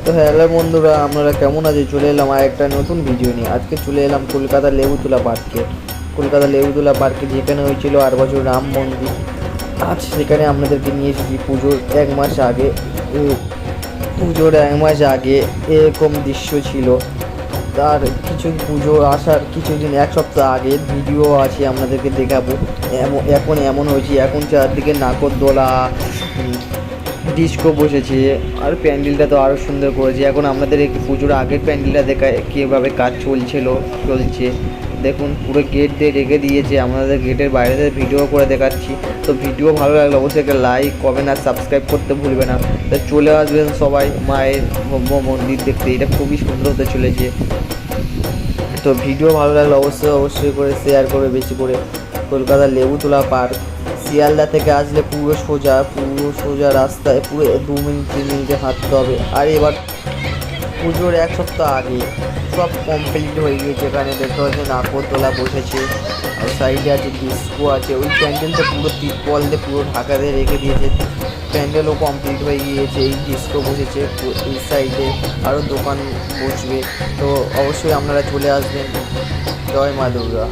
তো হ্যালো বন্ধুরা, আপনারা কেমন আছেন? চলে এলাম আর একটা নতুন ভিডিও নিয়ে। আজকে চলে এলাম কলকাতা লেবুতলা পার্কে। কলকাতা লেবুতলা পার্কে যেখানে হয়েছিল 8 বছর রাম মন্দির। আজ সেখানে আপনাদেরকে নিয়ে এসেছি পুজোর 1 মাস আগে। পুজোর 1 মাস আগে এরকম দৃশ্য ছিল। তার কিছু পুজো আসার কিছুদিন 1 সপ্তাহ আগের ভিডিও আছে, আপনাদেরকে দেখাবো। এখন এমন হয়েছে, এখন চারদিকে নাগরদোলা, ডিস্কো বসেছে। আর প্যান্ডেলটা তো আরও সুন্দর করেছে। এখন আপনাদের একটু পুজোর আগের প্যান্ডেলটা দেখায় কীভাবে কাজ চলছে। দেখুন, পুরো গেট দিয়ে রেখে দিয়েছে। আপনাদের গেটের বাইরে থেকে ভিডিও করে দেখাচ্ছি। তো ভিডিও ভালো লাগলে অবশ্যই একটা লাইক, কমেন্ট আর সাবস্ক্রাইব করতে ভুলবে না। তো চলে আসবেন সবাই মায়ের ভব্য মন্দির দেখতে। এটা খুবই সুন্দর হতে চলেছে। তো ভিডিও ভালো লাগলে অবশ্যই করে শেয়ার করে বেশি করে। কলকাতার লেবুতলা পার্ক শিয়ালদা থেকে আসলে পুরো সোজা রাস্তায় পুরো 2 মিনিট 3 মিনিটে হাঁটতে হবে। আর এবার পুজোর 1 সপ্তাহ আগে সব কমপ্লিট হয়ে গিয়েছে। এখানে দেখতে পাচ্ছেন নাগরদোলা বসেছে, আর সাইডে আছে ডিস্কো আছে। ওই প্যান্ডেলটা পুরো তিরপল দিয়ে পুরো ঢাকা দিয়ে রেখে দিয়েছে। প্যান্ডেলও কমপ্লিট হয়ে গিয়েছে। এই ডিস্কো বসেছে এই সাইডে, আরও দোকান বসবে। তো অবশ্যই আপনারা চলে আসবেন। জয় মা দুর্গা।